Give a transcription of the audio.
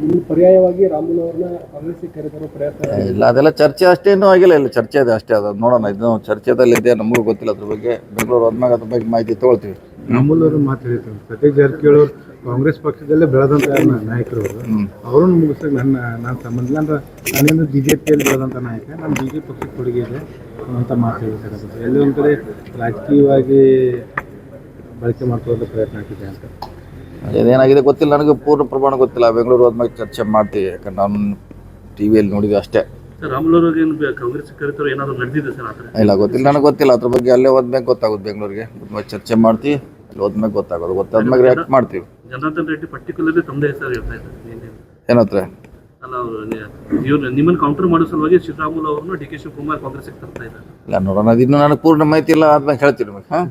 ಇಲ್ಲಿ ಪರ್ಯಾಯವಾಗಿ ರಾಮುಲು ಅವ್ರನ್ನ ಕಾಂಗ್ರೆಸ್ಗೆ ಕರೆತರೋ ಪ್ರಯತ್ನ ಇಲ್ಲ, ಅದೆಲ್ಲ ಚರ್ಚೆ ಅಷ್ಟೇನೂ ಆಗಿಲ್ಲ. ಇಲ್ಲ, ಚರ್ಚೆ ಇದೆ ಅಷ್ಟೇ. ಅದು ನೋಡೋಣ, ಇದು ಚರ್ಚೆದಲ್ಲಿದೆ, ನಮಗೂ ಗೊತ್ತಿಲ್ಲ ಅದ್ರ ಬಗ್ಗೆ. ಬೆಂಗಳೂರು ಹೋದ್ಮೇಲೆ ಅದ್ರ ಬಗ್ಗೆ ಮಾಹಿತಿ ತೊಗೊಳ್ತೀವಿ. ರಾಮುಲು ಅವರು ಮಾತು ಹೇಳಿದ್ರು, ಸತೀಶ್ ಜಾರಕಿಹೊಳಿ ಅವರು ಕಾಂಗ್ರೆಸ್ ಪಕ್ಷದಲ್ಲೇ ಬೆಳೆದಂಥ ನಾಯಕರು ಅವರನ್ನು ಮುಗಿಸೋಕೆ ನಾನು ಸಂಬಂಧ ಇಲ್ಲ ಅಂದ್ರೆ ನಾನೇನು BJPಯಲ್ಲಿ ಬೆಳೆದಂಥ ನಾಯಕ, ನಾನು BJP ಪಕ್ಷಕ್ಕೆ ಕೊಡುಗೆ ಇದೆ ಅಂತ ಮಾತು ಹೇಳಿದ್ದಾರೆ. ಎಲ್ಲಿ ಒಂದು ಕಡೆ ರಾಜಕೀಯವಾಗಿ ಬಳಕೆ ಮಾಡ್ಕೊಳ್ಳೋ ಪ್ರಯತ್ನ ಆಗ್ತಿದೆ ಅಂತ. ಅದೇನಾಗಿದೆ ಗೊತ್ತಿಲ್ಲ, ನನಗೆ ಪೂರ್ಣ ಪ್ರಮಾಣ ಗೊತ್ತಿಲ್ಲ. ಬೆಂಗಳೂರು ಹೋದ್ಮೇಲೆ ಚರ್ಚೆ ಮಾಡ್ತೀವಿ, ಯಾಕಂದ್ರೆ ನಾನು TV ನೋಡಿದ್ವಿ ಅಷ್ಟೇ. ರಾಮುಲು ಅವ್ರಿಗೆ ಕಾಂಗ್ರೆಸ್ ಕರೆತರೋ ಏನಾದರೂ ನಡೆದಿದೆ ಸರ್ ಆ ಥರ? ಇಲ್ಲ, ಗೊತ್ತಿಲ್ಲ, ನನಗೆ ಗೊತ್ತಿಲ್ಲ ಅದ್ರ ಬಗ್ಗೆ. ಅಲ್ಲೇ ಹೋದ್ಮೇಲೆ ಗೊತ್ತಾಗುತ್ತೆ. ಬೆಂಗಳೂರಿಗೆ ಚರ್ಚೆ ಮಾಡ್ತೀವಿ, ಅಲ್ಲಿ ಹೋದ್ಮೇಲೆ ಗೊತ್ತಾಗೋದು. ಗೊತ್ತಾದ್ಮೇಲೆ ರಿಯಾಕ್ಟ್ ಮಾಡ್ತೀವಿ. ಜನಾರ್ದನ್ ರೆಡ್ಡಿ ಪರ್ಟಿಕ್ಯುಲರ್ಲಿ ತಮ್ಮದೇ ಹೆಸರು ಹೇಳ್ತಾ ಇದ್ದಾರೆ ಏನತ್ರ ಅಲ್ಲ, ಅವರು ಇವ್ರು ನಿಮ್ಮನ್ನು ಕೌಂಟರ್ ಮಾಡೋ ಸಲುವಾಗಿ ಶ್ರೀರಾಮುಲು ಅವ್ರನ್ನ DK ಶಿವಕುಮಾರ್ ಕಾಂಗ್ರೆಸ್ಗೆ ತರ್ತಾ ಇದ್ದಾರೆ. ಇಲ್ಲ, ನೋಡೋಣ, ಅದು ಇನ್ನೂ ನನಗೆ ಪೂರ್ಣ ಮಾಹಿತಿ ಇಲ್ಲ. ಆದ್ಮೇಲೆ ಹೇಳ್ತೀನಿ ನಿಮಗೆ. ಹಾಂ.